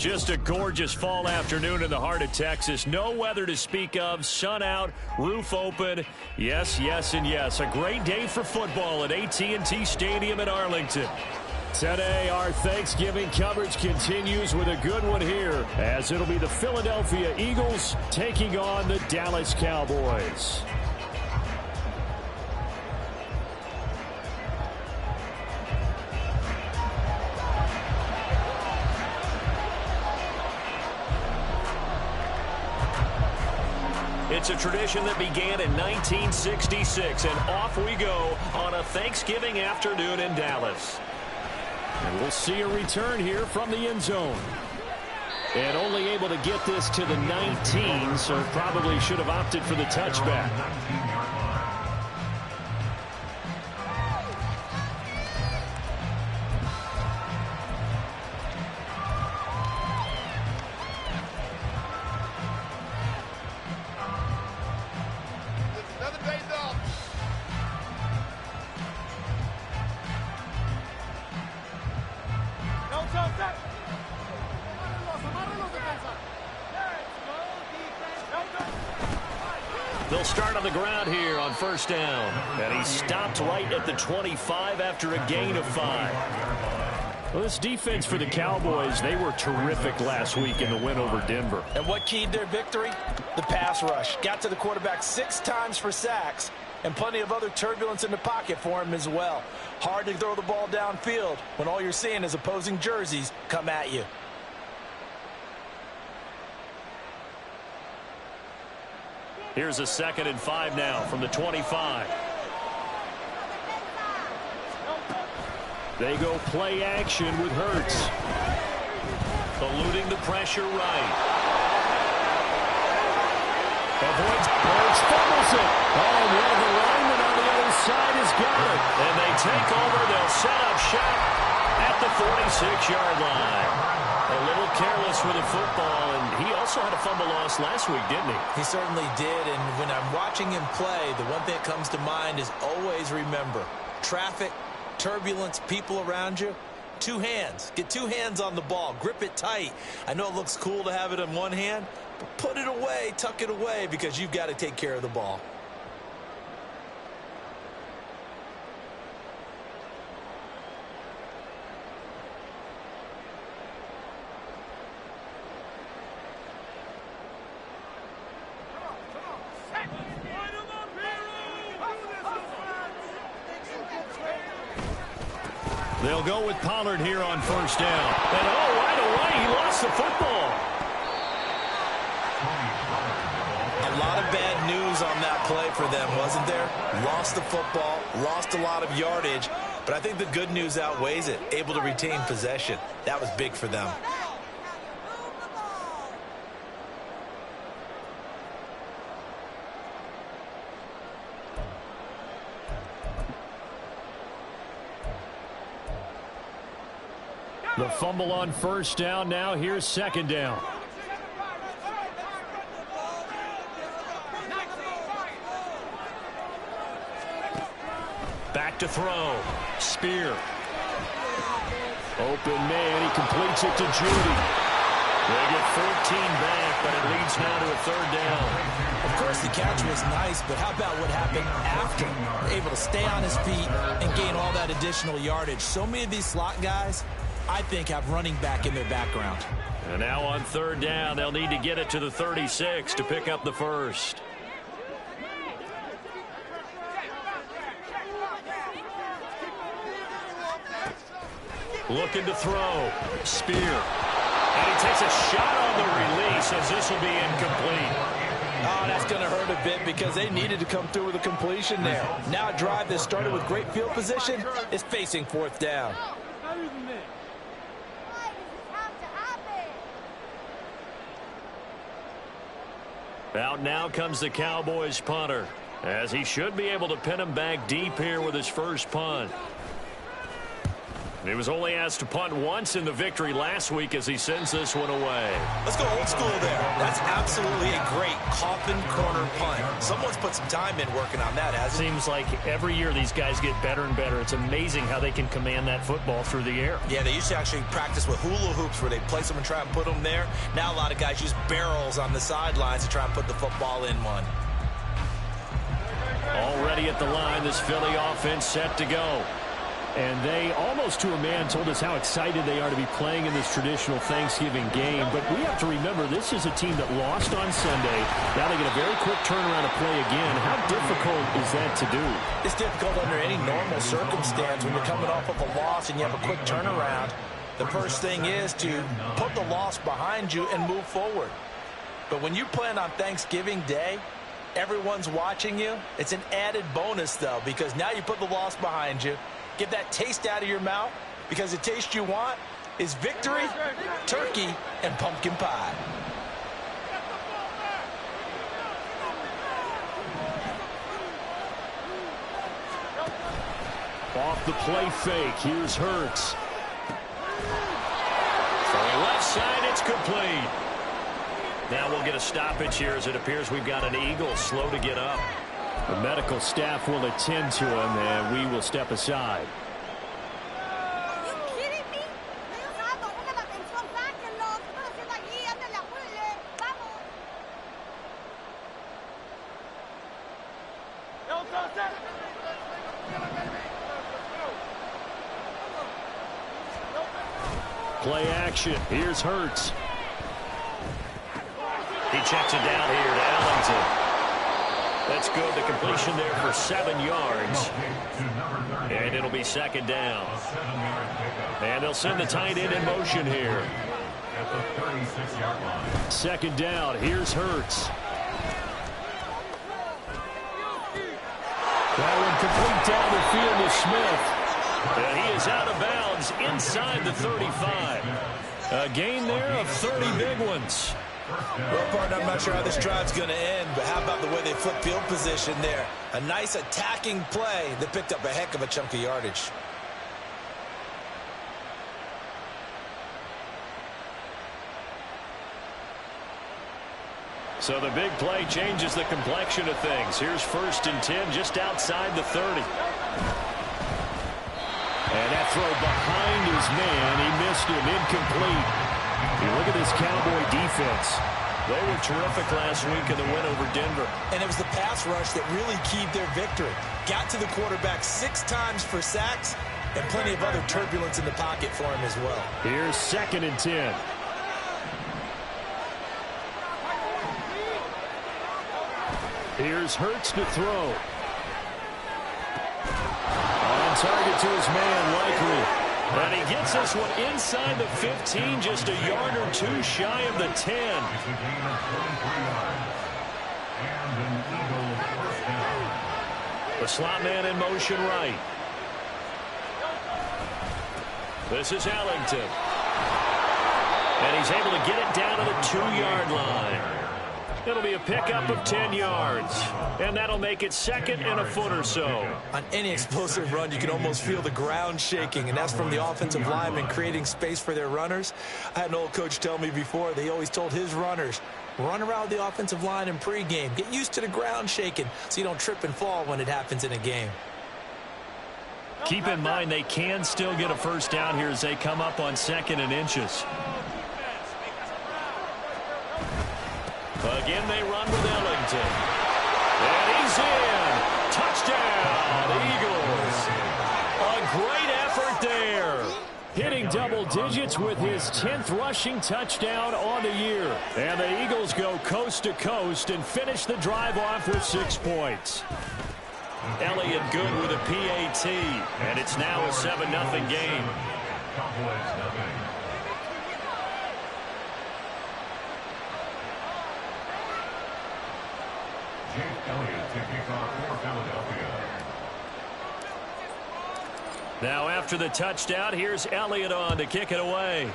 Just a gorgeous fall afternoon in the heart of Texas. No weather to speak of. Sun out, roof open. Yes, yes, and yes. A great day for football at AT&T Stadium in Arlington. Today, our Thanksgiving coverage continues with a good one here, as it'll be the Philadelphia Eagles taking on the Dallas Cowboys. It's a tradition that began in 1966, and off we go on a Thanksgiving afternoon in Dallas. And we'll see a return here from the end zone. And only able to get this to the 19, so probably should have opted for the touchback. They'll start on the ground here on first down. And he stopped right at the 25 after a gain of 5. Well, this defense for the Cowboys, they were terrific last week in the win over Denver. And what keyed their victory? The pass rush. Got to the quarterback 6 times for sacks, and plenty of other turbulence in the pocket for him as well. Hard to throw the ball downfield when all you're seeing is opposing jerseys come at you. Here's a 2nd and 5 now from the 25. They go play action with Hurts. Eluding the pressure right. Avoids Hurts, fumbles it. Oh, well, the lineman on the other side has got it. And they take over. They'll set up shop at the 46-yard line. A little careless with the football, and he also had a fumble loss last week, didn't he? He certainly did, and when I'm watching him play, the one thing that comes to mind is always remember, traffic, turbulence, people around you, 2 hands. Get 2 hands on the ball. Grip it tight. I know it looks cool to have it in one hand, but put it away, tuck it away, because you've got to take care of the ball. They'll go with Pollard here on first down. And right away, he lost the football. A lot of bad news on that play for them, wasn't there? Lost the football, lost a lot of yardage, but I think the good news outweighs it. Able to retain possession. That was big for them. The fumble on first down. Now here's 2nd down. Back to throw. Spear. Open man. He completes it to Judy. They get 14 back, but it leads now to a 3rd down. Of course, the catch was nice, but how about what happened after? Able to stay on his feet and gain all that additional yardage. So many of these slot guys, I think, have running back in their background. And now on 3rd down, they'll need to get it to the 36 to pick up the first. Looking to throw. Spear. And he takes a shot on the release as this will be incomplete. Oh, that's going to hurt a bit because they needed to come through with a completion there. Now a drive that started with great field position is facing 4th down. Out now comes the Cowboys punter, as he should be able to pin him back deep here with his first punt. He was only asked to punt once in the victory last week as he sends this one away. Let's go old school there. That's absolutely a great coffin corner punt. Someone's put some time in working on that, hasn't it? Seems like every year these guys get better and better. It's amazing how they can command that football through the air. Yeah, they used to actually practice with hula hoops where they place them and try and put them there. Now a lot of guys use barrels on the sidelines to try and put the football in one. Already at the line, this Philly offense set to go. And they, almost to a man, told us how excited they are to be playing in this traditional Thanksgiving game. But we have to remember, this is a team that lost on Sunday. Now they get a very quick turnaround to play again. How difficult is that to do? It's difficult under any normal circumstance when you're coming off of a loss and you have a quick turnaround. The first thing is to put the loss behind you and move forward. But when you plan on Thanksgiving Day, everyone's watching you. It's an added bonus, though, because now you put the loss behind you. Get that taste out of your mouth, because the taste you want is victory, turkey, and pumpkin pie. Off the play fake, here's Hurts. From the left side, it's complete. Now we'll get a stoppage here as it appears we've got an Eagle slow to get up. The medical staff will attend to him, and we will step aside. Are you kidding me? Play action. Here's Hurts. He checks it down here to Ellington. That's good. The completion there for 7 yards. And it'll be second down. And they'll send the tight end in motion here. Second down. Here's Hurts. That one complete down the field to Smith. And he is out of bounds inside the 35. A gain there of 30 big ones. Well, partner, I'm not sure how this drive's going to end, but how about the way they flip field position there? A nice attacking play that picked up a heck of a chunk of yardage. So the big play changes the complexion of things. Here's 1st and 10 just outside the 30. And that throw behind his man. He missed him. Incomplete. You look at this Cowboy defense. They were terrific last week in the win over Denver. And it was the pass rush that really keyed their victory. Got to the quarterback 6 times for sacks and plenty of other turbulence in the pocket for him as well. Here's 2nd and 10. Here's Hurts to throw. On target to his man, Likely. And he gets this one inside the 15, just a yard or 2 shy of the 10. The slot man in motion right. This is Ellington. And he's able to get it down to the 2-yard line. It'll be a pickup of 10 yards. And that'll make it 2nd and a foot or so. On any explosive run, you can almost feel the ground shaking, and that's from the offensive linemen creating space for their runners. I had an old coach tell me before, they always told his runners, run around the offensive line in pregame. Get used to the ground shaking so you don't trip and fall when it happens in a game. Keep in mind they can still get a first down here as they come up on 2nd and inches. Again, they run with Ellington. And he's in. Touchdown, Eagles. A great effort there. Hitting double digits with his 10th rushing touchdown on the year. And the Eagles go coast to coast and finish the drive off with 6 points. Elliott good with a PAT. And it's now a 7-0 game. Now after the touchdown, here's Elliott on to kick it away.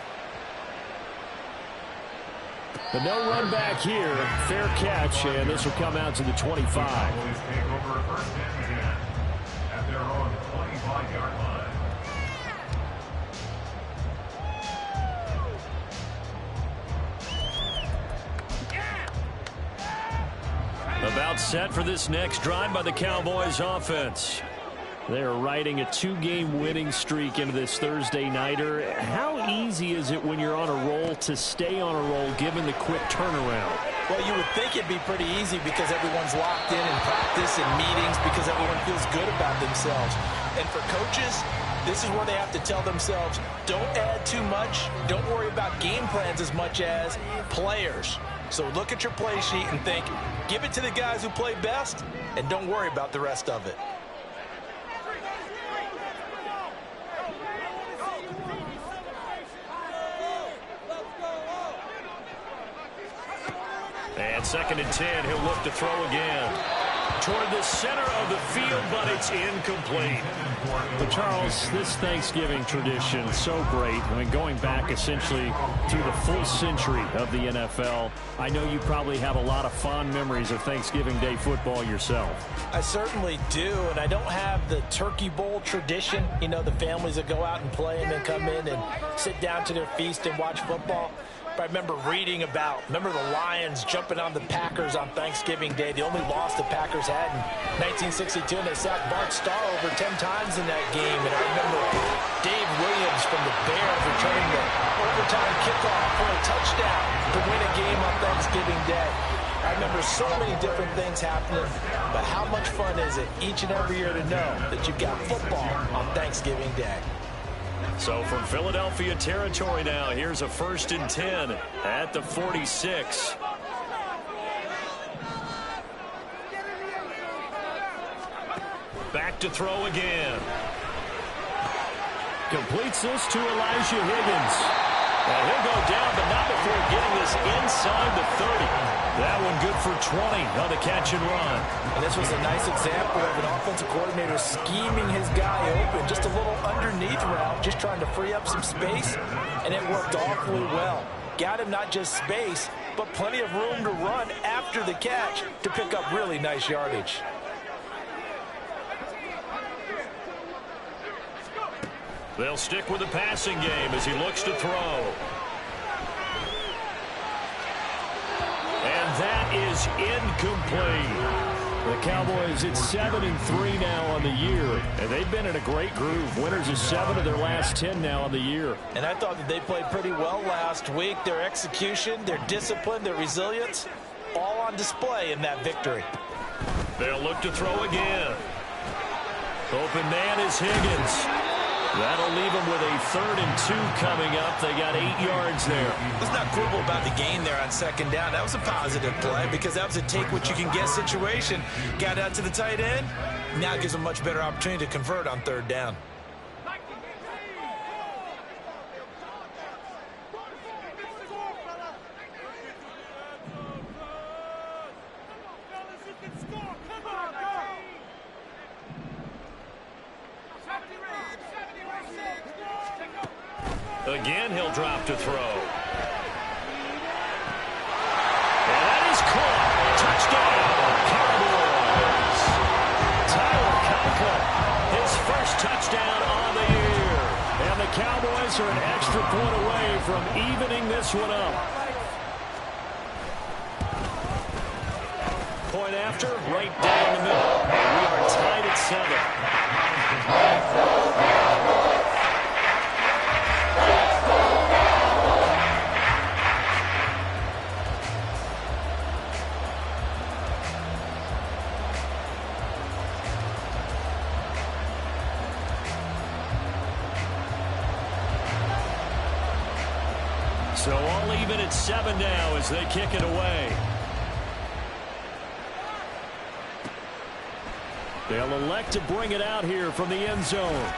The no run back here, fair catch, and this will come out to the 25. Set for this next drive by the Cowboys offense. They're riding a 2-game winning streak into this Thursday nighter. How easy is it when you're on a roll to stay on a roll given the quick turnaround? Well, you would think it'd be pretty easy because everyone's locked in practice and meetings because everyone feels good about themselves. And for coaches, this is where they have to tell themselves, don't add too much. Don't worry about game plans as much as players. So look at your play sheet and think, give it to the guys who play best, and don't worry about the rest of it. And 2nd and 10, he'll look to throw again. Toward the center of the field, but it's incomplete. But Charles, this Thanksgiving tradition, so great. I mean, going back essentially through the full century of the NFL, I know you probably have a lot of fond memories of Thanksgiving Day football yourself. I certainly do, and I don't have the Turkey Bowl tradition. You know, the families that go out and play and then come in and sit down to their feast and watch football. I remember reading about, remember the Lions jumping on the Packers on Thanksgiving Day. The only loss the Packers had in 1962, and they sacked Bart Starr over 10 times in that game. And I remember Dave Williams from the Bears returning the overtime kickoff for a touchdown to win a game on Thanksgiving Day. I remember so many different things happening, but how much fun is it each and every year to know that you've got football on Thanksgiving Day? So from Philadelphia territory now, here's a 1st and 10 at the 46. Back to throw again. Completes this to Elijah Higgins. And he'll go down, but not before getting this inside the 30. That one good for 20 on the catch and run. And this was a nice example of an offensive coordinator scheming his guy open. Just a little underneath route, just trying to free up some space, and it worked awfully well. Got him not just space, but plenty of room to run after the catch to pick up really nice yardage. They'll stick with the passing game as he looks to throw. And that is incomplete. The Cowboys, it's 7-3 now on the year, and they've been in a great groove. Winners of 7 of their last 10 now on the year. And I thought that they played pretty well last week. Their execution, their discipline, their resilience, all on display in that victory. They'll look to throw again. Open man is Higgins. That'll leave them with a 3rd and 2 coming up. They got 8 yards there. Let's not quibble about the gain there on 2nd down. That was a positive play because that was a take-what-you-can-get situation. Got out to the tight end. Now it gives them a much better opportunity to convert on 3rd down. Again, he'll drop to throw. And that is caught. Touchdown, Cowboys. Tyler Conklin, his first touchdown on the year. And the Cowboys are an extra point away from evening this one up. Point after, right down the middle. And we are tied at 7. So all even at 7 now as they kick it away. They'll elect to bring it out here from the end zone.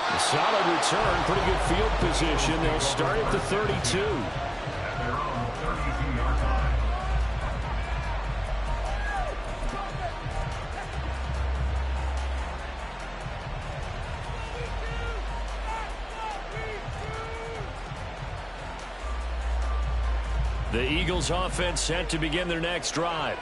A solid return, pretty good field position. They'll start at the 32. The Eagles offense set to begin their next drive.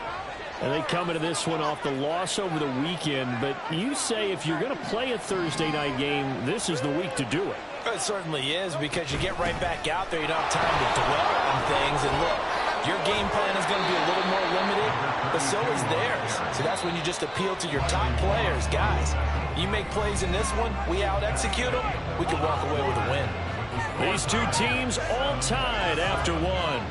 And they come into this one off the loss over the weekend, but you say if you're going to play a Thursday night game, this is the week to do it. It certainly is, because you get right back out there. You don't have time to dwell on things. And look, your game plan is going to be a little more limited, but so is theirs. So that's when you just appeal to your top players. Guys, you make plays in this one, we out-execute them, we can walk away with a win. These two teams all tied after one.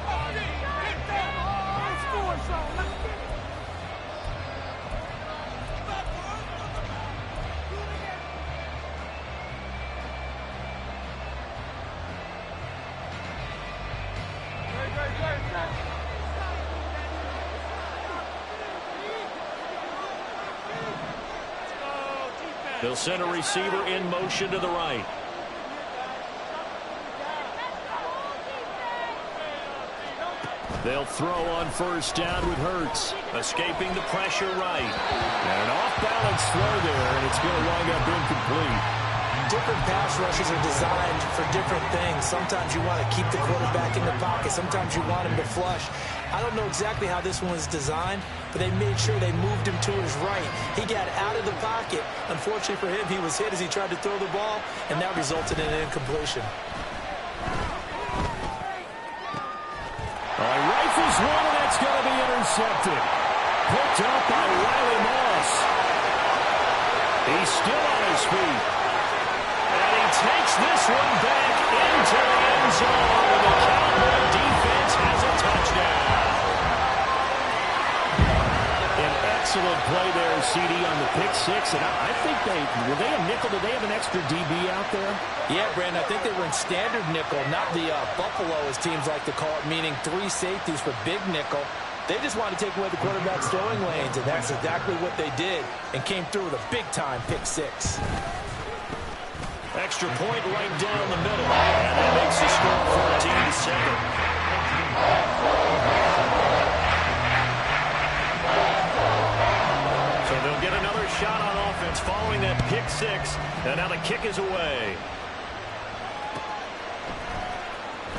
They'll send a receiver in motion to the right. They'll throw on first down with Hurts. Escaping the pressure right. And an off-balance throw there, and it's going to wind up incomplete. Different pass rushes are designed for different things. Sometimes you want to keep the quarterback in the pocket. Sometimes you want him to flush. I don't know exactly how this one was designed, but they made sure they moved him to his right. He got out of the pocket. Unfortunately for him, he was hit as he tried to throw the ball, and that resulted in an incompletion. Rifles one, and that's going to be intercepted. Picked up by Riley Moss. He's still on his feet. And he takes this one back into the end zone. And the Cowboy defense has a touchdown. An excellent play there, CD, on the pick six. And I think were they a nickel? Did they have an extra DB out there? Yeah, Brandon, I think they were in standard nickel, not the Buffalo, as teams like to call it, meaning 3 safeties for big nickel. They just wanted to take away the quarterback's throwing lanes, and that's exactly what they did, and came through with a big-time pick six. Extra point right down the middle, and that makes the score 14-7. So they'll get another shot on offense following that pick six, and now the kick is away.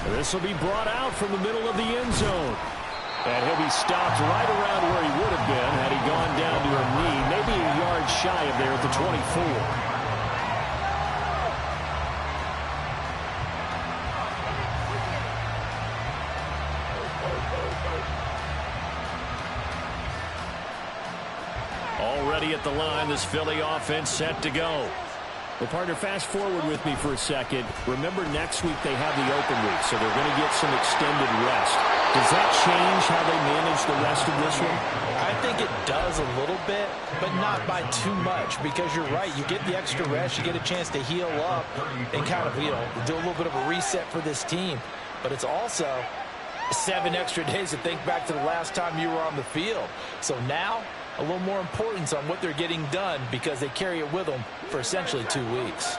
This will be brought out from the middle of the end zone. And he'll be stopped right around where he would have been had he gone down to a knee, maybe a yard shy of there at the 24. Already at the line, this Philly offense set to go. Well, partner, fast forward with me for a second. Remember, next week they have the open week, so they're going to get some extended rest. Does that change how they manage the rest of this one? I think it does a little bit, but not by too much, because you're right. You get the extra rest, you get a chance to heal up and kind of, do a little bit of a reset for this team. But it's also 7 extra days to think back to the last time you were on the field. So now, a little more importance on what they're getting done, because they carry it with them for essentially 2 weeks.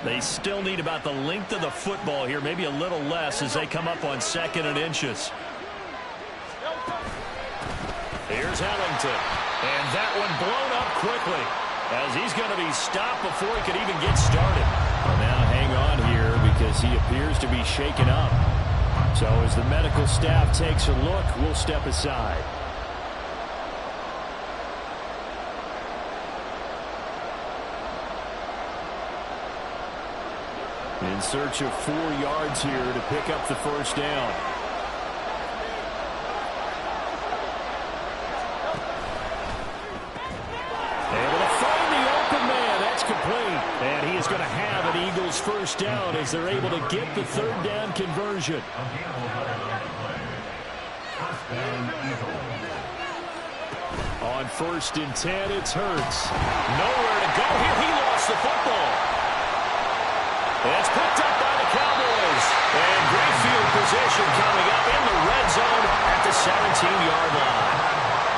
They still need about the length of the football here, maybe a little less as they come up on 2nd and inches. Here's Ellington, and that one blown up quickly as he's going to be stopped before he could even get started. Well, now hang on here because he appears to be shaken up. So as the medical staff takes a look, we'll step aside. In search of 4 yards here to pick up the first down. Able to find the open man. That's complete. And he is going to have an Eagles first down as they're able to get the 3rd down conversion. On 1st and 10, it's Hurts. Nowhere to go here. He lost the football. It's picked up by the Cowboys. And great field position coming up in the red zone at the 17-yard line.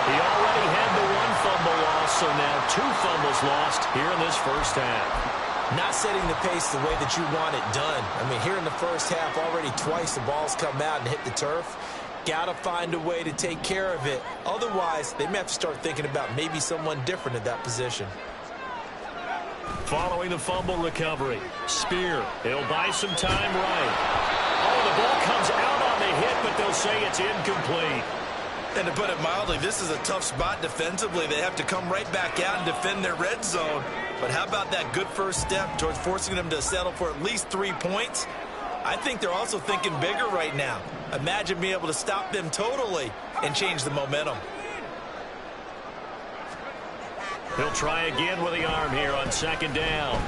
He already had the 1 fumble loss, so now 2 fumbles lost here in this first half. Not setting the pace the way that you want it done. I mean, here in the first half, already twice the ball's come out and hit the turf. Got to find a way to take care of it. Otherwise, they may have to start thinking about maybe someone different at that position. Following the fumble recovery, Spear, he'll buy some time right. Oh, the ball comes out on the hit, but they'll say it's incomplete. And to put it mildly, this is a tough spot defensively. They have to come right back out and defend their red zone. But how about that good first step towards forcing them to settle for at least 3 points? I think they're also thinking bigger right now. Imagine being able to stop them totally and change the momentum. He'll try again with the arm here on second down.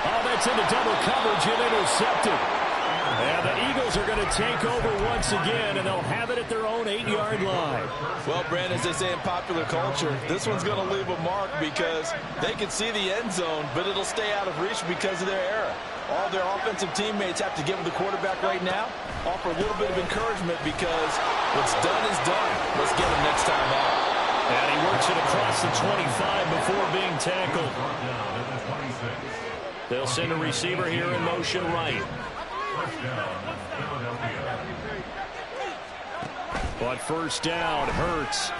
Oh, that's into double coverage and intercepted. And the Eagles are going to take over once again, and they'll have it at their own 8-yard line. Well, Brandon, as they say in popular culture, this one's going to leave a mark because they can see the end zone, but it'll stay out of reach because of their error. All their offensive teammates have to give the quarterback right now, offer a little bit of encouragement because what's done is done. Let's get him next time out. And he works it across the 25 before being tackled. They'll send a receiver here in motion right. But first down, Hurts. A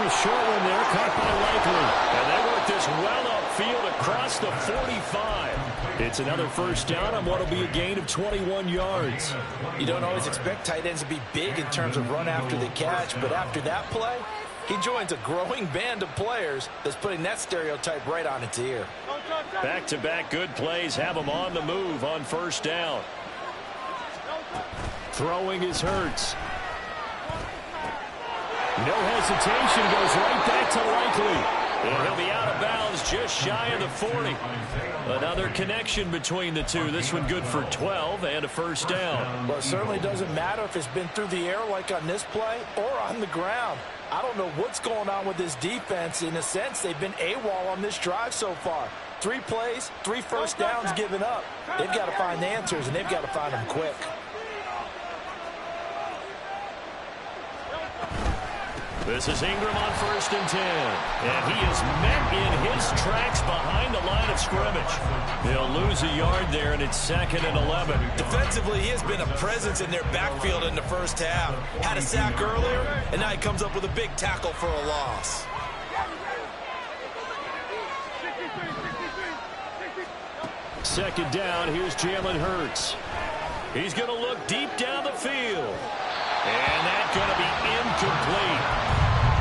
short one there, caught by Likely. And they work this well upfield across the 45. It's another first down on what will be a gain of 21 yards. You don't always expect tight ends to be big in terms of run after the catch, but after that play, he joins a growing band of players that's putting that stereotype right on its ear. Back-to-back good plays have him on the move on first down. Throwing is Hurts. No hesitation, goes right back to Likely. And he'll be out of bounds just shy of the 40. Another connection between the two. This one good for 12 and a first down. Well, it certainly doesn't matter if it's been through the air like on this play or on the ground. I don't know what's going on with this defense. In a sense, they've been AWOL on this drive so far. 3 plays, 3 first downs given up. They've got to find the answers, and they've got to find them quick. This is Ingram on first and 10. And he is met in his tracks behind the line of scrimmage. They'll lose a yard there, and it's second and 11. Defensively, he has been a presence in their backfield in the first half. Had a sack earlier, and now he comes up with a big tackle for a loss. Second down, here's Jalen Hurts. He's going to look deep down the field. And that's going to be incomplete.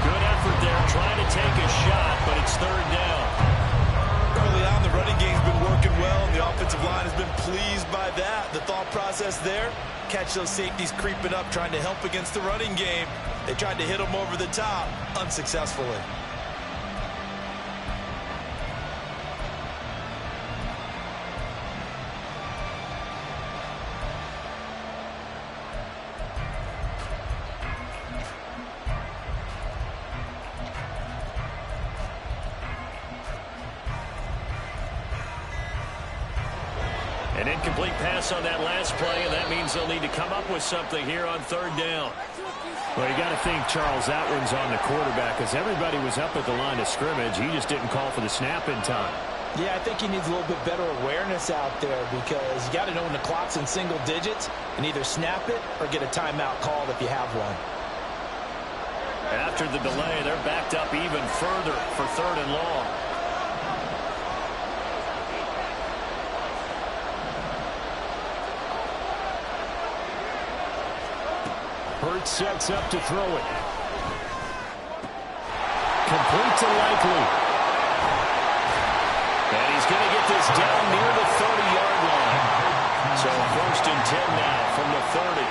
Good effort there trying to take a shot, but it's third down. Early on, the running game's been working well, and the offensive line has been pleased by that. The thought process there, catch those safeties creeping up, trying to help against the running game. They tried to hit them over the top, unsuccessfully. An incomplete pass on that last play, and that means they'll need to come up with something here on third down. Well, you got to think, Charles, that one's on the quarterback because everybody was up at the line of scrimmage. He just didn't call for the snap in time. Yeah, I think he needs a little bit better awareness out there because you got to know when the clock's in single digits and either snap it or get a timeout called if you have one. After the delay, they're backed up even further for third and long. Hurts sets up to throw it. Complete to Likely. And he's going to get this down near the 30-yard line. So first and 10 now from the 30.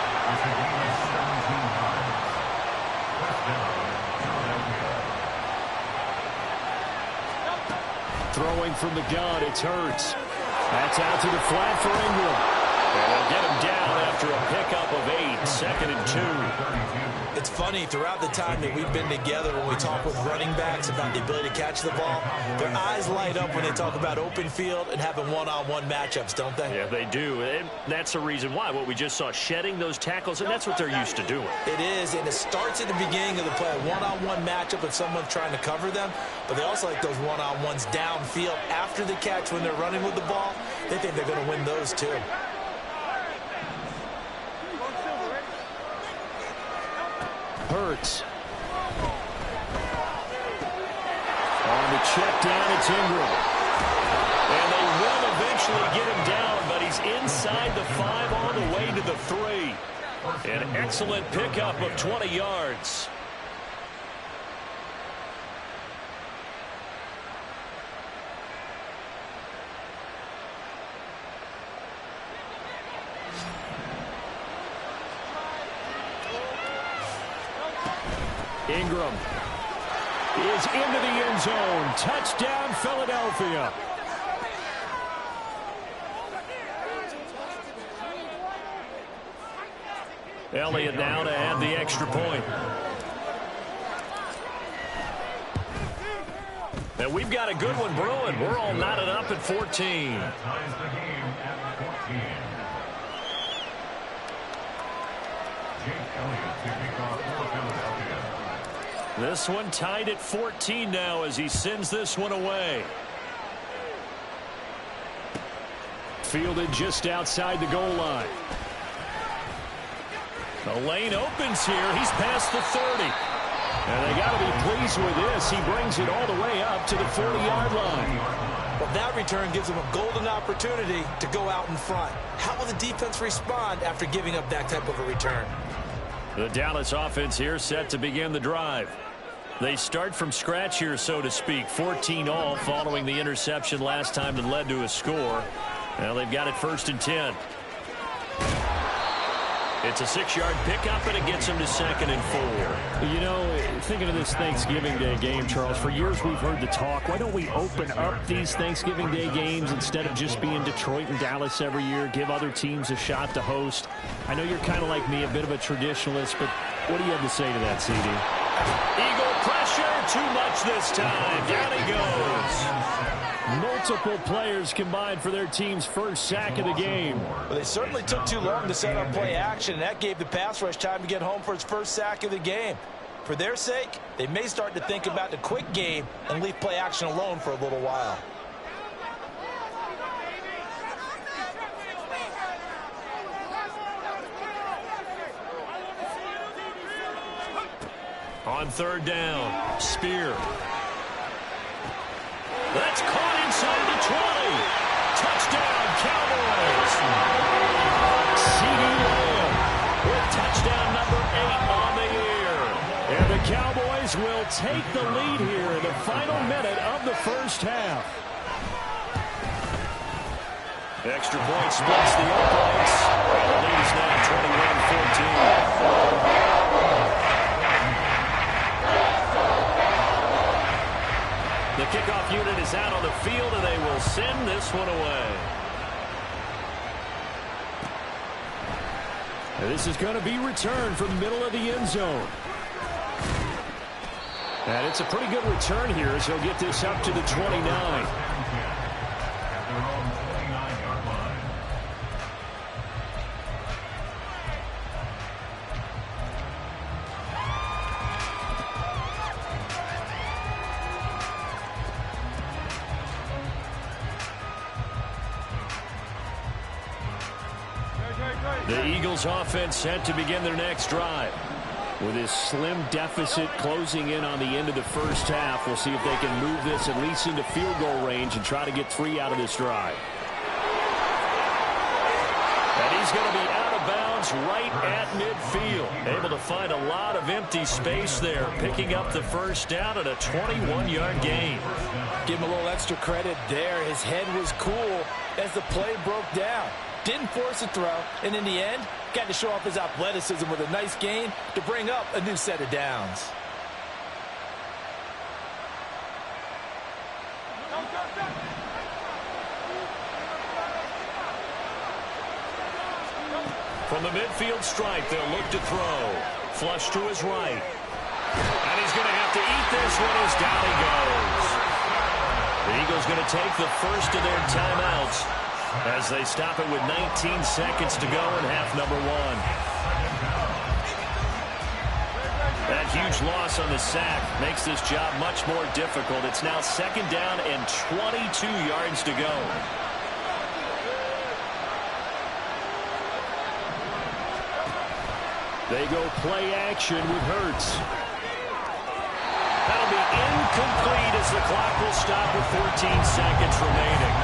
Throwing from the gun, it's Hurts. That's out to the flat for Ingram. And they'll get him down after a pickup of 8, second and 2. It's funny, throughout the time that we've been together, when we talk with running backs about the ability to catch the ball, their eyes light up when they talk about open field and having one-on-one matchups, don't they? Yeah, they do. And that's the reason why. What we just saw, shedding those tackles, and that's what they're used to doing. It is, and it starts at the beginning of the play, a one-on-one matchup if someone's trying to cover them, but they also like those one-on-ones downfield after the catch when they're running with the ball. They think they're going to win those too. Hurts. On the check down, it's Ingram. And they will eventually get him down, but he's inside the 5 on the way to the 3. An excellent pickup of 20 yards. Ingram is into the end zone. Touchdown, Philadelphia. Elliott now to add the extra point. And we've got a good one brewing. We're all knotted up at 14. This one tied at 14 now as he sends this one away. Fielded just outside the goal line. The lane opens here. He's past the 30. And they got to be pleased with this. He brings it all the way up to the 40-yard line. Well, that return gives him a golden opportunity to go out in front. How will the defense respond after giving up that type of a return? The Dallas offense here set to begin the drive. They start from scratch here, so to speak. 14 all following the interception last time that led to a score. Well, they've got it 1st and 10. It's a 6-yard pickup, and it gets him to 2nd and 4. You know, thinking of this Thanksgiving Day game, Charles, for years we've heard the talk. Why don't we open up these Thanksgiving Day games instead of just being Detroit and Dallas every year, give other teams a shot to host? I know you're kind of like me, a bit of a traditionalist, but what do you have to say to that, CD? Eagle pressure, too much this time. Down he goes. Multiple players combined for their team's first sack of the game. Well, they certainly took too long to set up play action, and that gave the pass rush time to get home for its first sack of the game. For their sake, they may start to think about the quick game and leave play action alone for a little while. On 3rd down, Spear. That's caught inside the 20. Touchdown, Cowboys. C.D. Lamb with touchdown number 8 on the year. And the Cowboys will take the lead here in the final minute of the first half. Extra point splits the Oaklands. And the lead is now 21-14. The kickoff unit is out on the field, and they will send this one away. And this is going to be returned from the middle of the end zone. And it's a pretty good return here as he'll get this up to the 29. The Eagles offense set to begin their next drive. With this slim deficit closing in on the end of the first half, we'll see if they can move this at least into field goal range and try to get 3 out of this drive. And he's going to be out of bounds right at midfield. Able to find a lot of empty space there, picking up the first down at a 21-yard gain. Give him a little extra credit there. His head was cool as the play broke down. Didn't force a throw, and in the end, got to show off his athleticism with a nice gain to bring up a new set of downs. From the midfield stripe, they'll look to throw. Flush to his right. And he's going to have to eat this one as down he goes. The Eagles going to take the first of their timeouts as they stop it with 19 seconds to go in half number 1. That huge loss on the sack makes this job much more difficult. It's now 2nd down and 22 yards to go. They go play action with Hurts. That'll be incomplete as the clock will stop with 14 seconds remaining.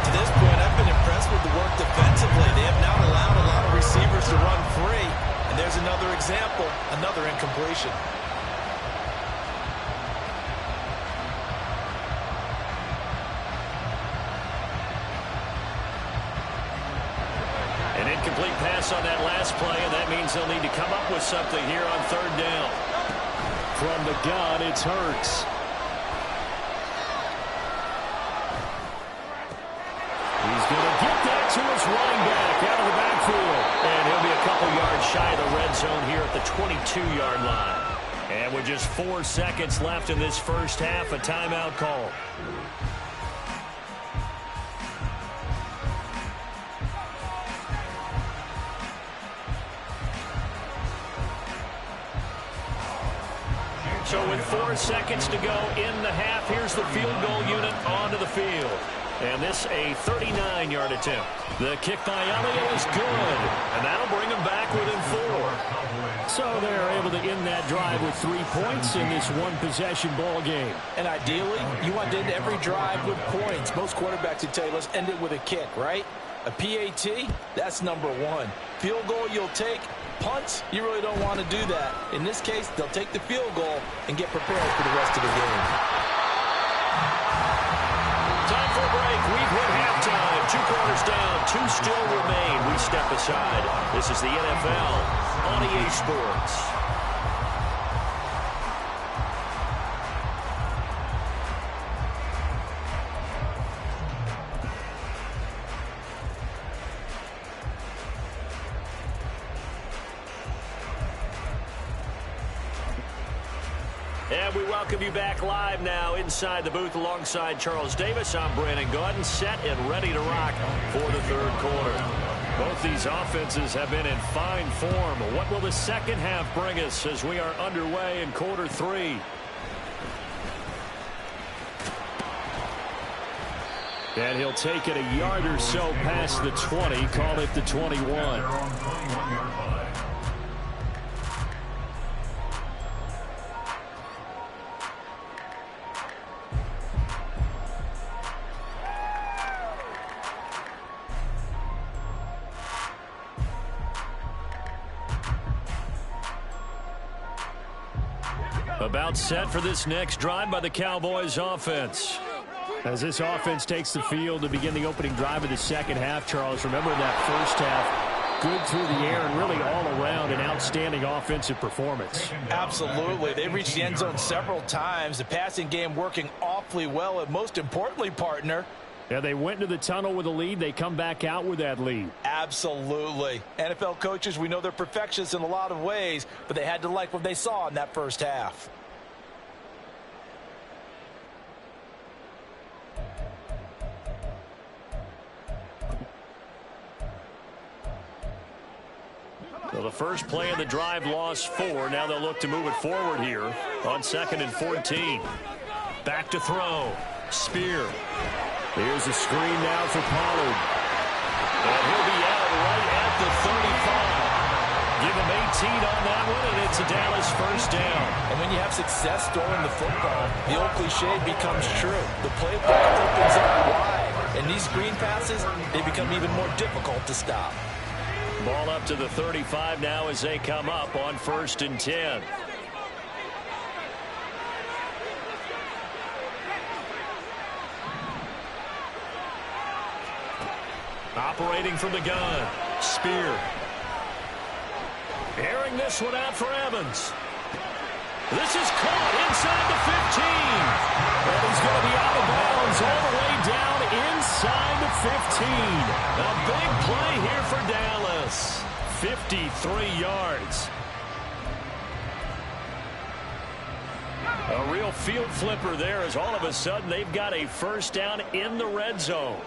To this point, I've been impressed with the work defensively. They have now allowed a lot of receivers to run free. And there's another example, another incompletion. An incomplete pass on that last play, and that means they'll need to come up with something here on 3rd down. From the gun, it's Hurts. He's going to get that to his running back out of the backfield. And he'll be a couple yards shy of the red zone here at the 22-yard line. And with just 4 seconds left in this first half, a timeout call. So with 4 seconds to go in the half, here's the field goal unit onto the field. And this a 39-yard attempt. The kick by Elliott is good. And that'll bring him back within 4. So they're able to end that drive with 3 points in this one-possession ball game. And ideally, you want to end every drive with points. Most quarterbacks would tell you, let's end it with a kick, right? A PAT, that's number 1. Field goal you'll take. Punts, you really don't want to do that. In this case, they'll take the field goal and get prepared for the rest of the game. Time for a break. We've hit halftime. 2 quarters down. 2 still remain. We step aside. This is the NFL on EA Sports. And we welcome you back live now inside the booth alongside Charles Davis. I'm Brandon Gaudin, set and ready to rock for the third quarter. Both these offenses have been in fine form. What will the second half bring us as we are underway in quarter 3? And he'll take it a yard or so past the 20, call it the 21. About set for this next drive by the Cowboys offense. As this offense takes the field to begin the opening drive of the second half, Charles, remember that first half, good through the air and really all around an outstanding offensive performance. Absolutely. They reached the end zone several times. The passing game working awfully well, and most importantly, partner, yeah, they went into the tunnel with a lead. They come back out with that lead. Absolutely. NFL coaches, we know they're perfectionists in a lot of ways, but they had to like what they saw in that first half. So the first play of the drive lost 4. Now they'll look to move it forward here on 2nd and 14. Back to throw. Spear. Here's a screen now for Pollard. And he'll be out right at the 35. Give him 18 on that one, and it's a Dallas first down. And when you have success throwing the football, the old cliche becomes true. The playbook opens up wide, and these screen passes, they become even more difficult to stop. Ball up to the 35 now as they come up on 1st and 10. Operating from the gun. Spear. Airing this one out for Evans. This is caught inside the 15. And he's going to be out of bounds all the way down inside the 15. A big play here for Dallas. 53 yards. A real field flipper there as all of a sudden they've got a first down in the red zone.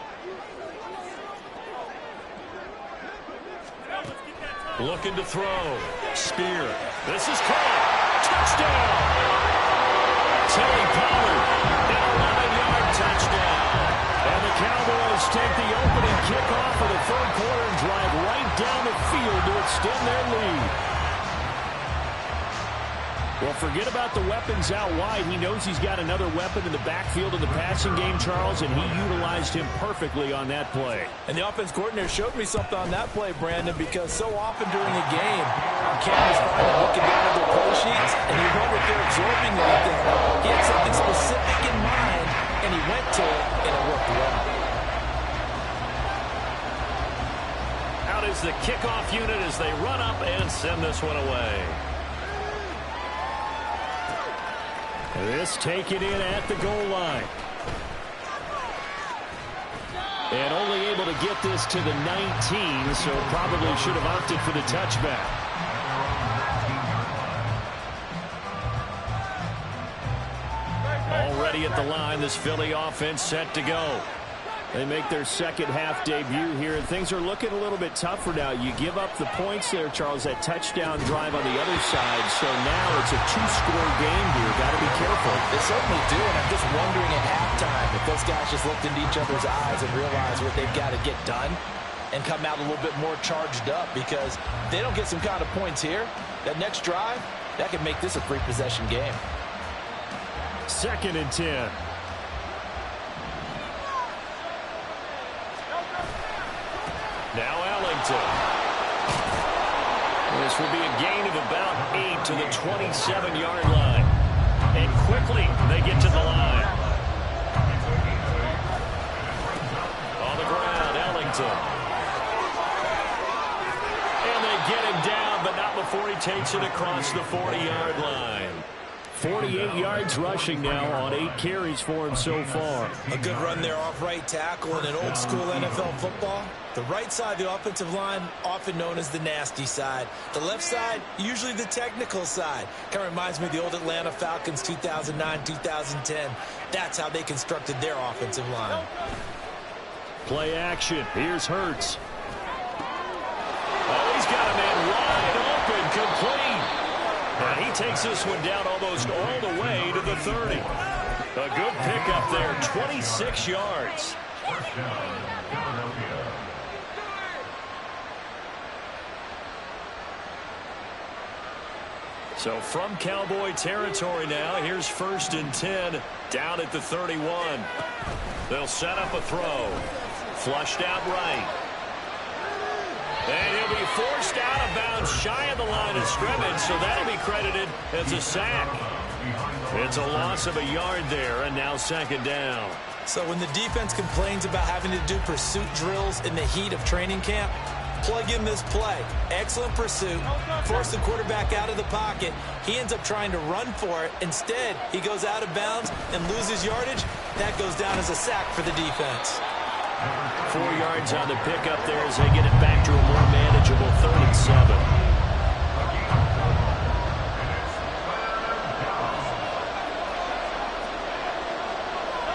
Looking to throw. Spear. This is caught. Touchdown. Terry Pollard. An 11-yard touchdown. And the Cowboys take the opening kickoff of the third quarter and drive right down the field to extend their lead. Well, forget about the weapons out wide. He knows he's got another weapon in the backfield in the passing game, Charles, and he utilized him perfectly on that play. And the offense coordinator showed me something on that play, Brandon, because so often during a game, our cameras find them looking down at their play sheets, and you wonder if they're absorbing anything. He had something specific in mind, and he went to it, and it worked well. Out is the kickoff unit as they run up and send this one away. This taken in at the goal line. And only able to get this to the 19, so probably should have opted for the touchback. Already at the line, this Philly offense set to go. They make their second half debut here, and things are looking a little bit tougher now. You give up the points there, Charles, that touchdown drive on the other side, so now it's a two-score game here. Got to be careful. They certainly do, and I'm just wondering at halftime if those guys just looked into each other's eyes and realized what they've got to get done and come out a little bit more charged up, because if they don't get some kind of points here, that next drive, that could make this a three-possession game. 2nd and 10. Now Ellington. This will be a gain of about 8 to the 27-yard line. And quickly they get to the line. On the ground, Ellington. And they get him down, but not before he takes it across the 40-yard line. 48 yards rushing now on 8 carries for him so far. A good run there off right tackle in an old-school NFL football. The right side of the offensive line, often known as the nasty side. The left side, usually the technical side. Kind of reminds me of the old Atlanta Falcons 2009-2010. That's how they constructed their offensive line. Play action. Here's Hurts. Oh, he's got a man wide open, complete. And he takes this one down almost all the way to the 30. A good pickup there, 26 yards. So from Cowboy territory now, here's 1st and 10 down at the 31. They'll set up a throw. Flushed out right. And he'll be forced out of bounds shy of the line of scrimmage, so that'll be credited as a sack. It's a loss of a yard there, and now 2nd down. So when the defense complains about having to do pursuit drills in the heat of training camp, plug in this play. Excellent pursuit. Force the quarterback out of the pocket. He ends up trying to run for it. Instead, he goes out of bounds and loses yardage. That goes down as a sack for the defense. 4 yards on the pickup there as they get it back to a more manageable 3rd and 7.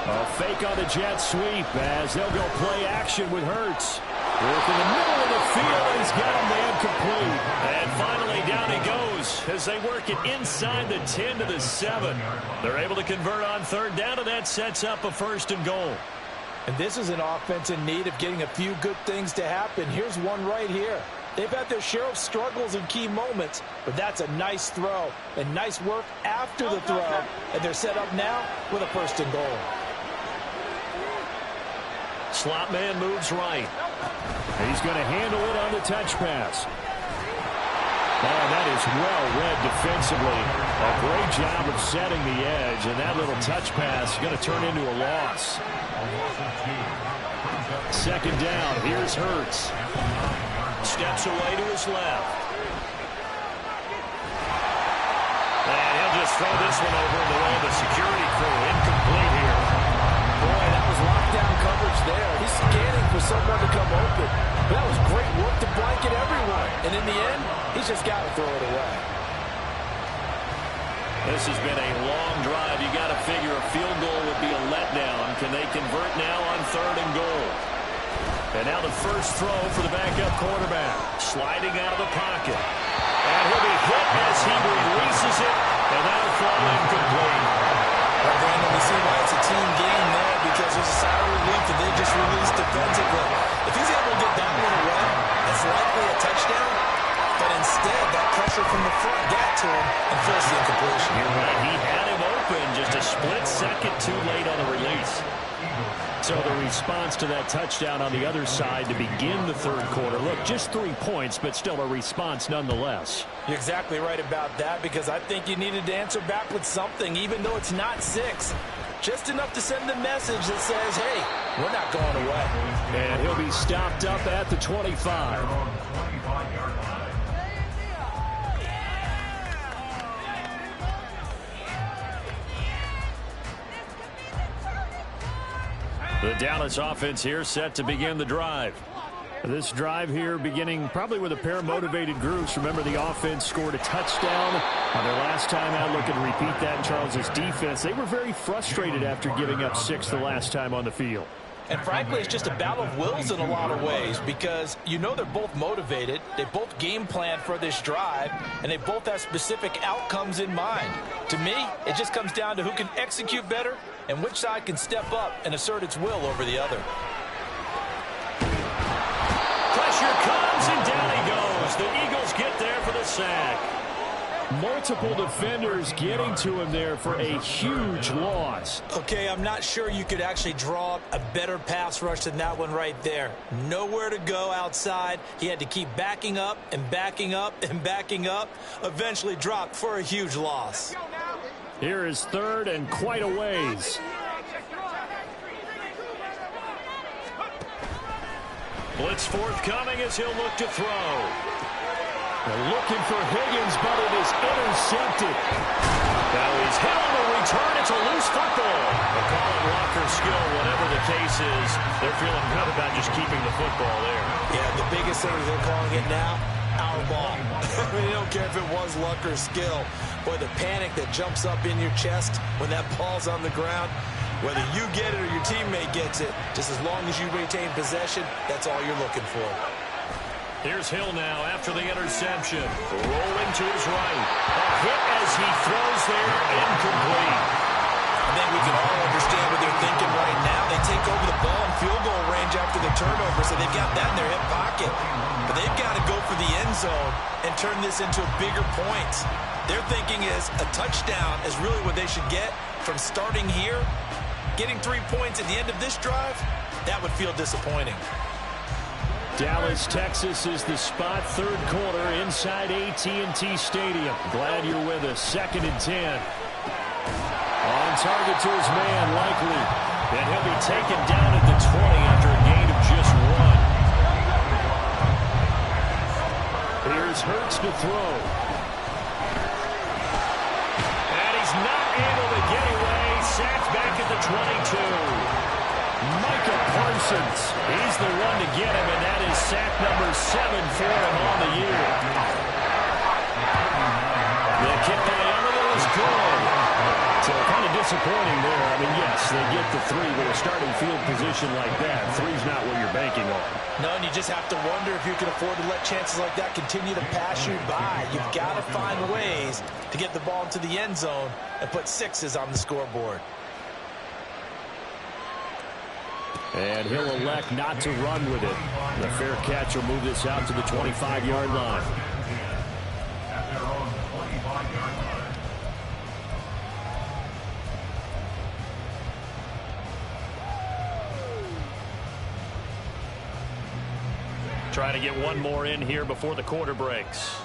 A fake on the jet sweep as they'll go play action with Hurts. Work in the middle of the field, and he's got a man complete. And finally down he goes as they work it inside the 10 to the 7. They're able to convert on 3rd down, and that sets up a 1st and goal. And this is an offense in need of getting a few good things to happen. Here's one right here. They've had their share of struggles in key moments, but that's a nice throw and nice work after the throw. And they're set up now with a 1st and goal. Slot man moves right. He's going to handle it on the touch pass. Oh, that is well read defensively. A great job of setting the edge, and that little touch pass is going to turn into a loss. 2nd down. Here's Hurts. Steps away to his left. And he'll just throw this one over the way of the security crew. Incomplete here. Boy, that was lockdown coverage there. He's scanning for someone to come open. That was great work to blanket everyone. And in the end, he's just got to throw it away. This has been a long drive. You got to figure a field goal would be a letdown. Can they convert now on 3rd and goal? And now the first throw for the backup quarterback. Sliding out of the pocket. And he'll be hit as he releases it. And that'll fall incomplete. Well, Brandon, we see why it's a team game there, because there's a sigh of relief that they just released defensively. If he's able to get that one away, that's likely a touchdown. But instead, that pressure from the front got to him and forced the incompletion. You're right. He had him open. Just a split second too late on the release. So the response to that touchdown on the other side to begin the 3rd quarter. Look, just 3 points, but still a response nonetheless. You're exactly right about that, because I think you needed to answer back with something, even though it's not 6. Just enough to send the message that says, hey, we're not going away. And he'll be stopped up at the 25. The Dallas offense here set to begin the drive. This drive here beginning probably with a pair of motivated groups. Remember, the offense scored a touchdown on their last time out. Looking to repeat that in Charles' defense. They were very frustrated after giving up 6 the last time on the field. And frankly, it's just a battle of wills in a lot of ways because you know they're both motivated. They both game plan for this drive, and they both have specific outcomes in mind. To me, it just comes down to who can execute better and which side can step up and assert its will over the other. Pressure comes, and down he goes. The Eagles get there for the sack. Multiple defenders getting to him there for a huge loss. Okay, I'm not sure you could actually draw up a better pass rush than that one right there. Nowhere to go outside. He had to keep backing up and backing up and backing up. Eventually dropped for a huge loss. Here is third and quite a ways. Blitz forthcoming as he'll look to throw. They're looking for Higgins, but it is intercepted. Now he's hit on the return. It's a loose football. They call it Locker skill, whatever the case is. They're feeling good about just keeping the football there. Yeah, the biggest thing is they're calling it now, our ball. They don't care if it was luck or skill. Boy, the panic that jumps up in your chest when that ball's on the ground, whether you get it or your teammate gets it, just as long as you retain possession, that's all you're looking for. Here's Hill now after the interception. Rolling to his right. A hit as he throws there, incomplete. I think we can all understand what they're thinking right now. They take over the ball in field goal range after the turnover, so they've got that in their hip pocket. But they've got to go for the end zone and turn this into a bigger point. Their thinking is a touchdown is really what they should get from starting here. Getting 3 points at the end of this drive, that would feel disappointing. Dallas, Texas is the spot. Third quarter inside AT&T Stadium. Glad you're with us. 2nd and 10. On target to his man, Likely. And he'll be taken down at the 20 after a gain of just 1. Here's Hurts to throw. And he's not able to get away. Sacked back at the 22. Micah Parsons. He's the one to get him, and that is sack number 7 for him on the year. The kick by Emerald is good. So kind of disappointing there. I mean, yes, they get the 3 with a starting field position like that. 3's not what you're banking on. No, and you just have to wonder if you can afford to let chances like that continue to pass you by. You've got to find ways to get the ball into the end zone and put 6s on the scoreboard. And he'll elect not to run with it. The fair catch will move this out to the 25-yard line. Trying to get one more in here before the quarter breaks.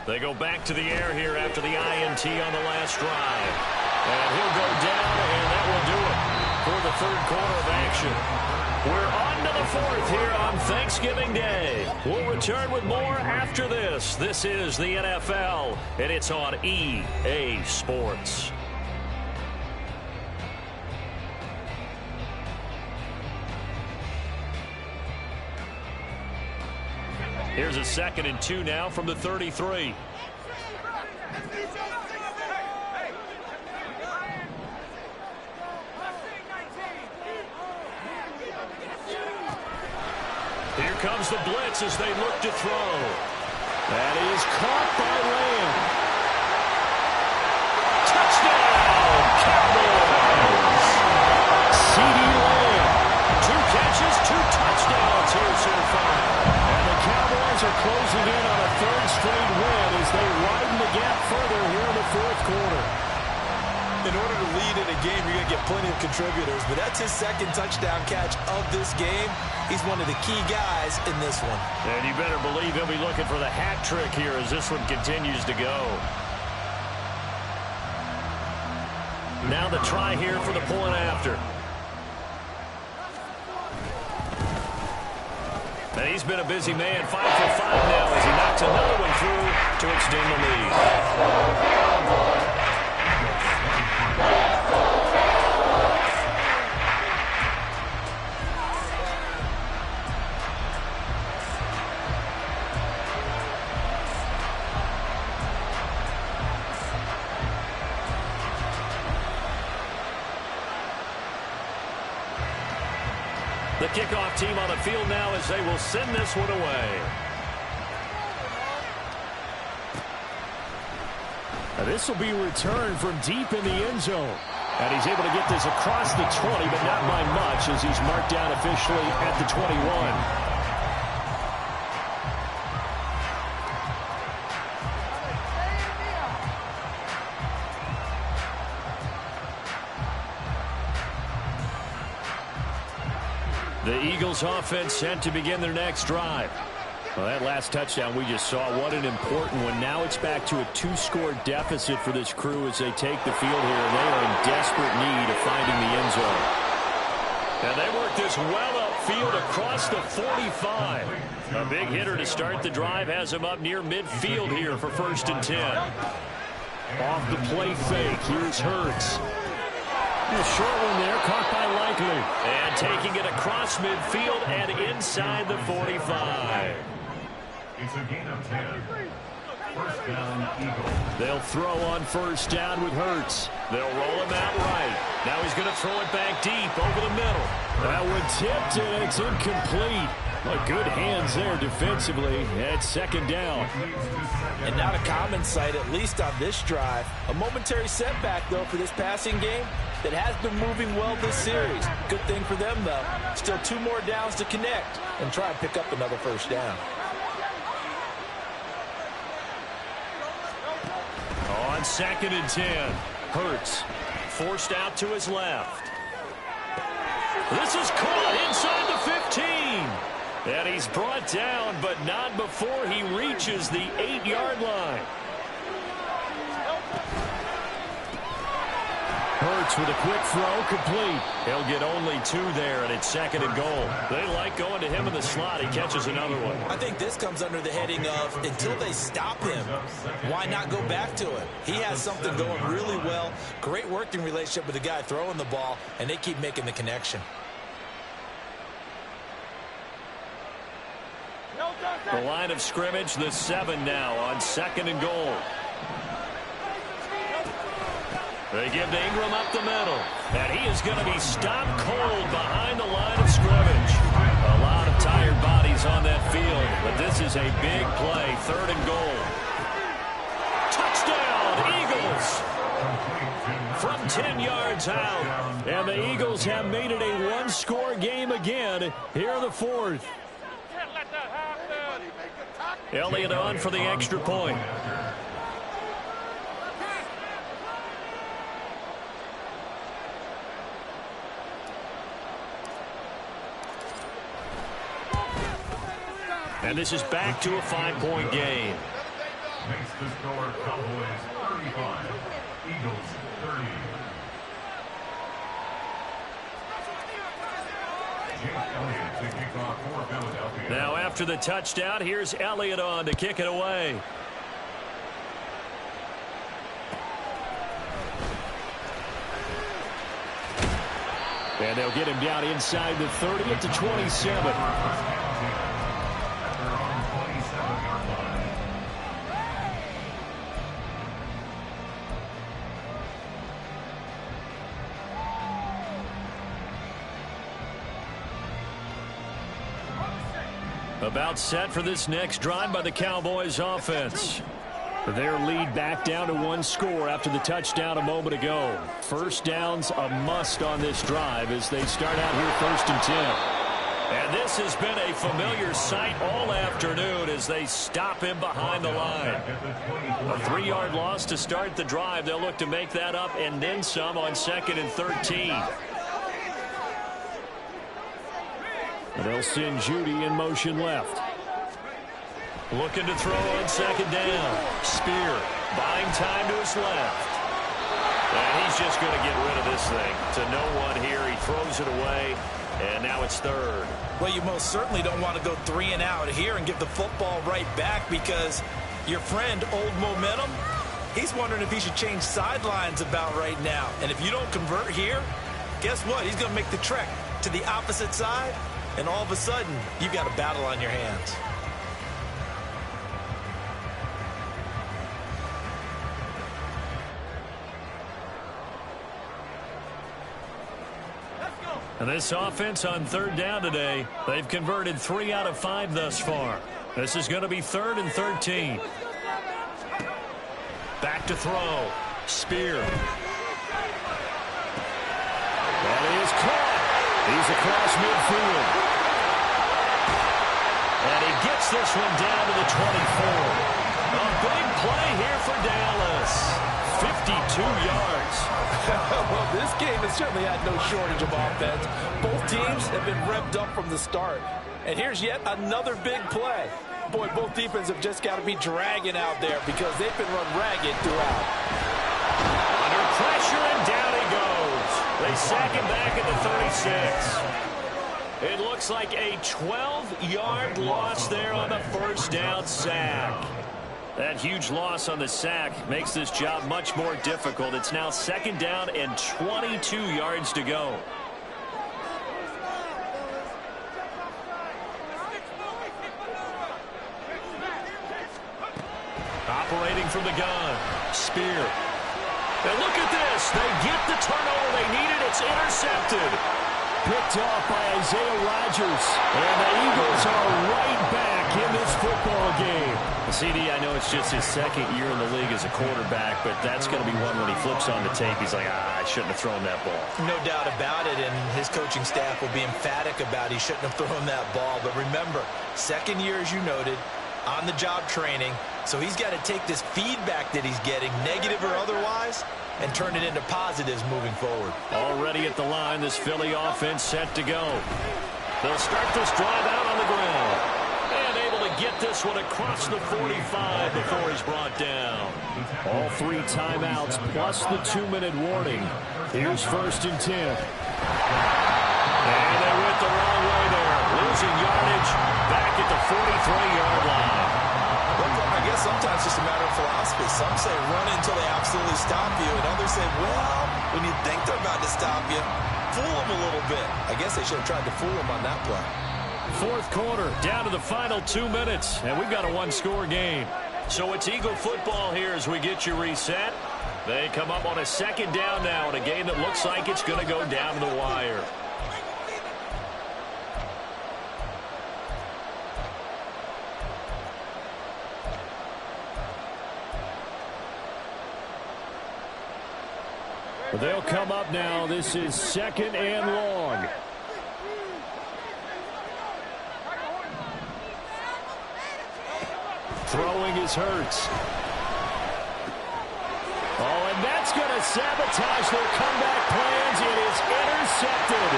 They go back to the air here after the INT on the last drive. And he'll go down, and that will do it for the third quarter of action. We're on to the 4th here on Thanksgiving Day. We'll return with more after this. This is the NFL, and it's on EA Sports. Here's a 2nd and 2 now from the 33. Here comes the blitz as they look to throw. That is caught by Lamb. Touchdown, Cowboys! CeeDee Lamb. 2 catches, 2 touchdowns here so far. And the Cowboys are closing in on a 3rd straight win as they widen the gap further here in the 4th quarter. In order to lead in a game, you're going to get plenty of contributors, but that's his 2nd touchdown catch of this game. He's one of the key guys in this one. And you better believe he'll be looking for the hat trick here as this one continues to go. Now the try here for the point after. And he's been a busy man, 5 for 5 now as he knocks another one through to extend the lead. The kickoff team on the field now as they will send this one away. This will be returned from deep in the end zone. And he's able to get this across the 20, but not by much as he's marked down officially at the 21. The Eagles offense set to begin their next drive. Well, that last touchdown we just saw, what an important one. Now it's back to a 2-score deficit for this crew as they take the field here. And they are in desperate need of finding the end zone. And they work this well upfield across the 45. A big hitter to start the drive has him up near midfield here for 1st and 10. Off the play fake, here's Hurts. A short one there, caught by Likely. And taking it across midfield and inside the 45. It's a gain of 10. First down, Eagles. They'll throw on 1st down with Hurts. They'll roll him out right. Now he's going to throw it back deep over the middle. That one tipped and it's incomplete. Well, good hands there defensively at 2nd down. And not a common sight, at least on this drive. A momentary setback, though, for this passing game that has been moving well this series. Good thing for them, though. Still 2 more downs to connect and try and pick up another 1st down. On 2nd and 10, Hurts forced out to his left. This is caught inside the 15. And he's brought down, but not before he reaches the 8-yard line. Hurts with a quick throw, complete. He'll get only 2 there, and it's 2nd and goal. They like going to him in the slot. He catches another one. I think this comes under the heading of until they stop him, why not go back to him? He has something going really well. Great working relationship with the guy throwing the ball, and they keep making the connection. The line of scrimmage, the 7 now on 2nd and goal. They give to Ingram up the middle. And he is going to be stopped cold behind the line of scrimmage. A lot of tired bodies on that field, but this is a big play. 3rd and goal. Touchdown, Eagles! From 10 yards out. And the Eagles have made it a 1-score game again here in the 4th. Elliott on for the extra point. And this is back to a 5-point game. Makes the score Cowboys 35, Eagles 30. Now after the touchdown, here's Elliott on to kick it away. And they'll get him down inside the 30 at the 27. About set for this next drive by the Cowboys offense. Their lead back down to 1 score after the touchdown a moment ago. 1st down's a must on this drive as they start out here 1st and 10. And this has been a familiar sight all afternoon as they stop him behind the line. A 3-yard loss to start the drive. They'll look to make that up and then some on 2nd and 13. They'll send Judy in motion left. Looking to throw on 2nd down. Spear buying time to his left. And he's just going to get rid of this thing. To no one here. He throws it away. And now it's third. Well, you most certainly don't want to go 3 and out here and give the football right back, because your friend, Old Momentum, he's wondering if he should change sidelines about right now. And if you don't convert here, guess what? He's going to make the trek to the opposite side, and all of a sudden, you've got a battle on your hands. And this offense on third down today, they've converted 3 out of 5 thus far. This is going to be 3rd and 13. Back to throw. Spear. That is caught. He's across midfield. And he gets this one down to the 24. A big play here for Dallas. 52 yards. Well, this game has certainly had no shortage of offense. Both teams have been revved up from the start. And here's yet another big play. Boy, both defenses have just got to be dragging out there because they've been run ragged throughout. Under pressure, and down he goes. They sack him back at the 36. It looks like a 12-yard loss there on the first down sack. That huge loss on the sack makes this job much more difficult. It's now 2nd down and 22 yards to go. Operating from the gun. Spear. And look at this. They get the turnover they needed. It's intercepted. Picked off by Isaiah Rodgers. And the Eagles are right back in this football game. CD, I know it's just his 2nd year in the league as a quarterback, but that's going to be one when he flips on the tape. He's like, I shouldn't have thrown that ball. No doubt about it, and his coaching staff will be emphatic about he shouldn't have thrown that ball. But remember, 2nd year, as you noted, on-the-job training, so he's got to take this feedback that he's getting, negative or otherwise, and turn it into positives moving forward. Already at the line, this Philly offense set to go. They'll start this drive out on the ground. And able to get this one across the 45 before he's brought down. All 3 timeouts plus the 2-minute warning. Here's 1st and 10. And they went the wrong way there. Losing yardage back at the 43-yard line. I guess sometimes it's just a matter of philosophy. Some say run until they absolutely stop you, and others say, well, when you think they're about to stop you, fool them a little bit. I guess they should have tried to fool them on that play. 4th quarter, down to the final 2 minutes, and we've got a 1-score game. So it's Eagle football here as we get you reset. They come up on a 2nd down now in a game that looks like it's going to go down to the wire. They'll come up now. This is 2nd and long. Throwing is Hurts. Oh, and that's going to sabotage their comeback plans. It is intercepted.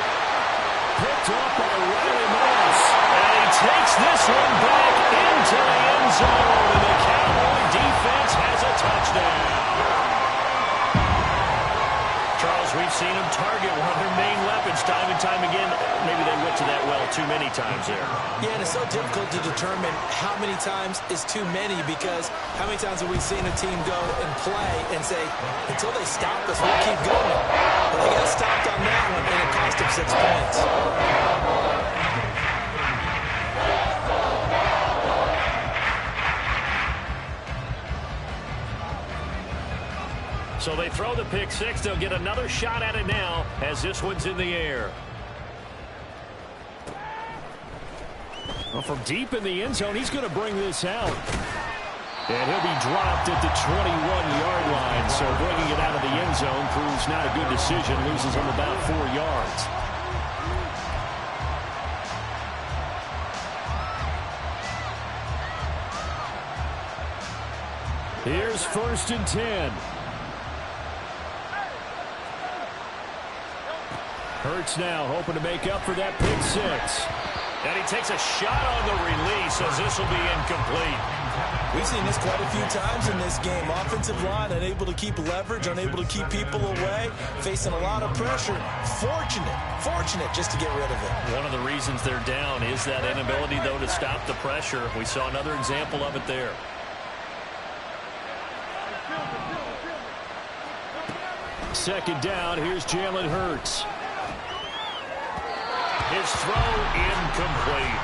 Picked off by Riley Moss. And he takes this one back into the end zone. And the Cowboy defense has a touchdown. Charles, we've seen them target one of their main weapons time and time again. Maybe they went to that well too many times there. Yeah, and it's so difficult to determine how many times is too many, because how many times have we seen a team go and play and say, until they stop us, we'll keep going. But they got stopped on that one, and it cost them 6 points. So they throw the pick 6. They'll get another shot at it now as this one's in the air. Well, from deep in the end zone, he's going to bring this out. And he'll be dropped at the 21-yard line. So bringing it out of the end zone proves not a good decision. Loses him about 4 yards. Here's 1st and 10. Hurts now hoping to make up for that pick 6. And he takes a shot on the release as this will be incomplete. We've seen this quite a few times in this game. Offensive line unable to keep leverage, unable to keep people away, facing a lot of pressure. Fortunate just to get rid of it. One of the reasons they're down is that inability, though, to stop the pressure. We saw another example of it there. Second down, here's Jalen Hurts. His throw incomplete.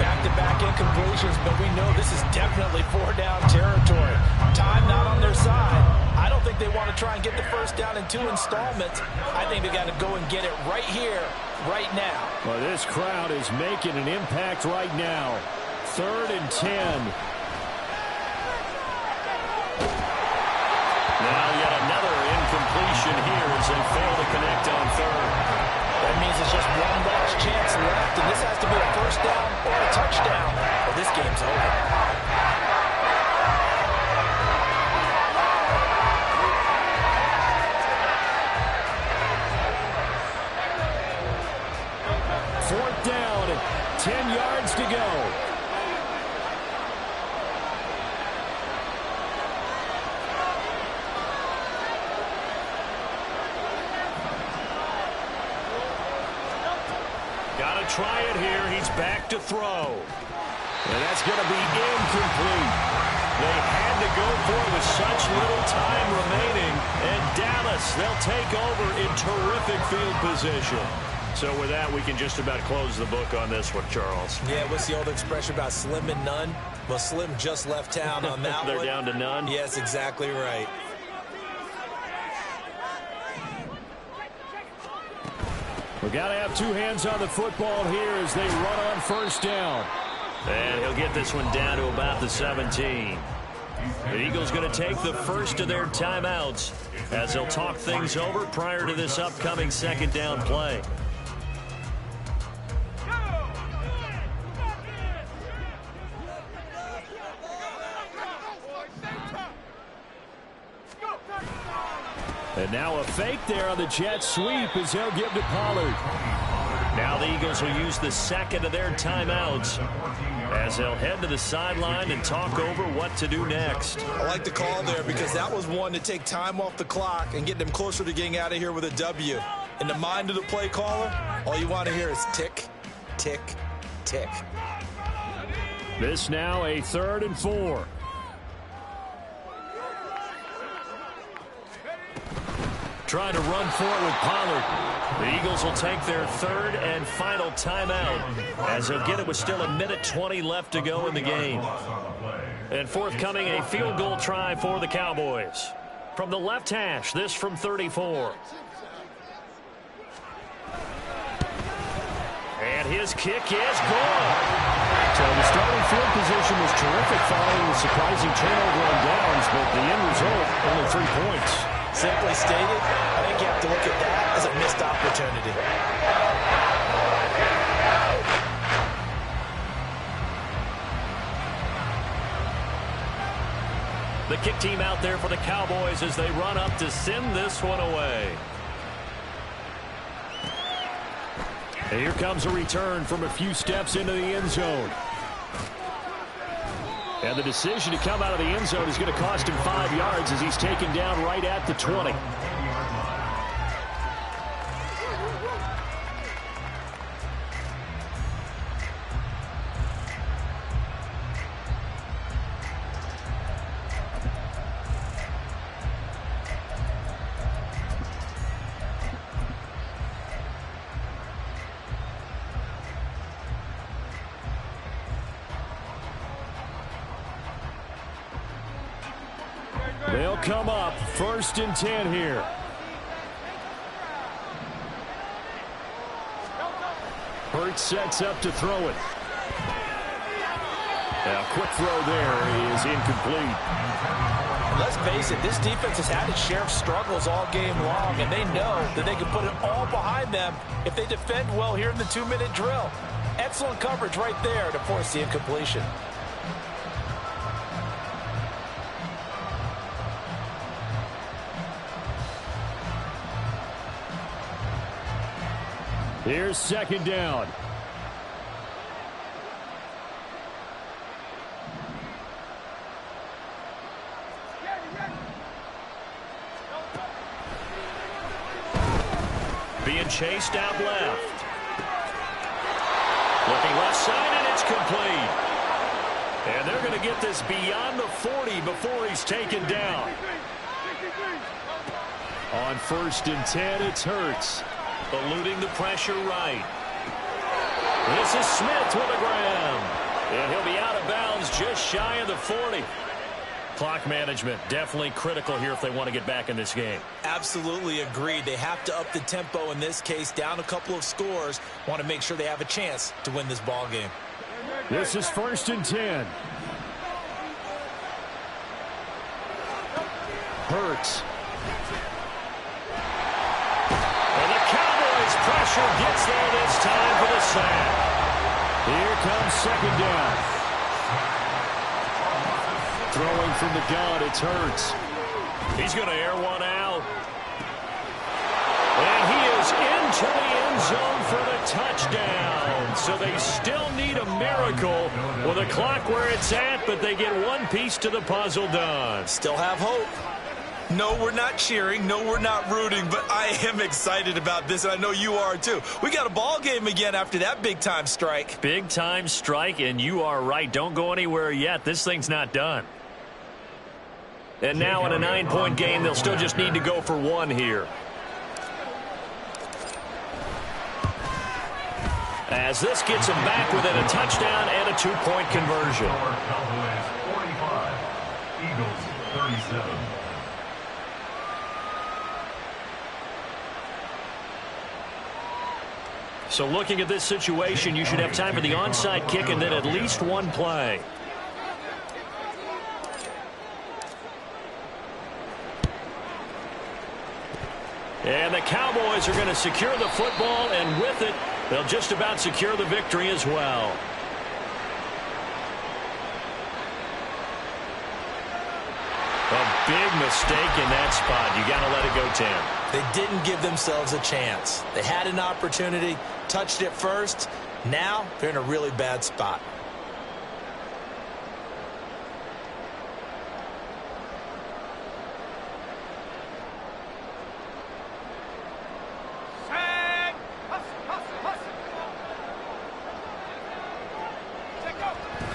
Back-to-back incompletions, but we know this is definitely four-down territory. Time not on their side. I don't think they want to try and get the first down in 2 installments. I think they got to go and get it right here, right now. Well, this crowd is making an impact right now. 3rd and 10. Now yet another incompletion here as they fail to connect on 3rd. That means it's just one last chance left, and this has to be a first down or a touchdown, or this game's over. Fourth down, 10 yards to go. Got to try it here. He's back to throw. And that's going to be incomplete. They had to go for it with such little time remaining. And Dallas, they'll take over in terrific field position. So with that, we can just about close the book on this one, Charles. Yeah, what's the old expression about slim and none? Well, Slim just left town on that They're one. down to none? Yes, exactly right. We've got to have 2 hands on the football here as they run on first down. And he'll get this one down to about the 17. The Eagles going to take the first of their timeouts as they'll talk things over prior to this upcoming second down play. And now a fake there on the jet sweep as they'll give to Pollard. Now the Eagles will use the second of their timeouts as they'll head to the sideline and talk over what to do next. I like the call there because that was one to take time off the clock and get them closer to getting out of here with a W. In the mind of the play caller, all you want to hear is tick, tick, tick. This now a 3rd and 4. Trying to run for it with Pollard. The Eagles will take their 3rd and final timeout as they'll get it with still 1:20 left to go in the game. And forthcoming, a field goal try for the Cowboys. From the left hash, this from 34. And his kick is good. So the starting field position was terrific following the surprising turnover on downs, but the end result, only 3 points. Simply stated, I think you have to look at that as a missed opportunity. The kick team out there for the Cowboys as they run up to send this one away. And here comes a return from a few steps into the end zone. And the decision to come out of the end zone is going to cost him 5 yards as he's taken down right at the 20. They'll come up 1st and 10 here. Hurts sets up to throw it. Now, quick throw there is incomplete. Let's face it, this defense has had its share of struggles all game long, and they know that they can put it all behind them if they defend well here in the 2-minute drill. Excellent coverage right there to force the incompletion. Here's 2nd down. being chased out left. Looking left side, and it's complete. And they're going to get this beyond the 40 before he's taken down. On 1st and 10, it's Hurts. Eluding the pressure right. This is Smith with a grab. And he'll be out of bounds just shy of the 40. Clock management definitely critical here if they want to get back in this game. Absolutely agreed. They have to up the tempo in this case, down a couple of scores. Want to make sure they have a chance to win this ball game. This is 1st and 10. Hurts. And the Cowboys pressure gets there this time for the sack. Here comes 2nd down. Throwing from the gun, it's Hurts. He's going to air one out. And he is into the end zone for the touchdown. So they still need a miracle with a clock where it's at, but they get one piece to the puzzle done. Still have hope. No, we're not cheering. No, we're not rooting, but I am excited about this, and I know you are too. We got a ball game again after that big-time strike. Big-time strike, and you are right. Don't go anywhere yet. This thing's not done. And now in a 9-point game, they'll still just need to go for one here. As this gets them back within a touchdown and a 2-point conversion. Cowboys 45, Eagles 37. So looking at this situation, you should have time for the onside kick and then at least one play. And the Cowboys are going to secure the football, and with it, they'll just about secure the victory as well. A big mistake in that spot. You got to let it go, Tim. They didn't give themselves a chance. They had an opportunity, touched it first. Now they're in a really bad spot.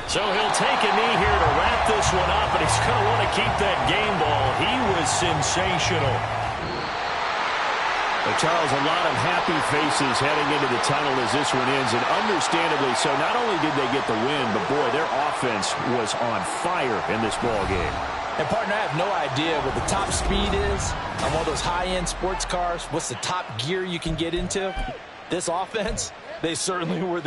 So he'll take a knee here to wrap this one up, and he's going to want to keep that game ball. He was sensational. But Charles, a lot of happy faces heading into the tunnel as this one ends, and understandably so. Not only did they get the win, but boy, their offense was on fire in this ball game. And partner, I have no idea what the top speed is on one of those high-end sports cars. What's the top gear you can get into? This offense, they certainly were there.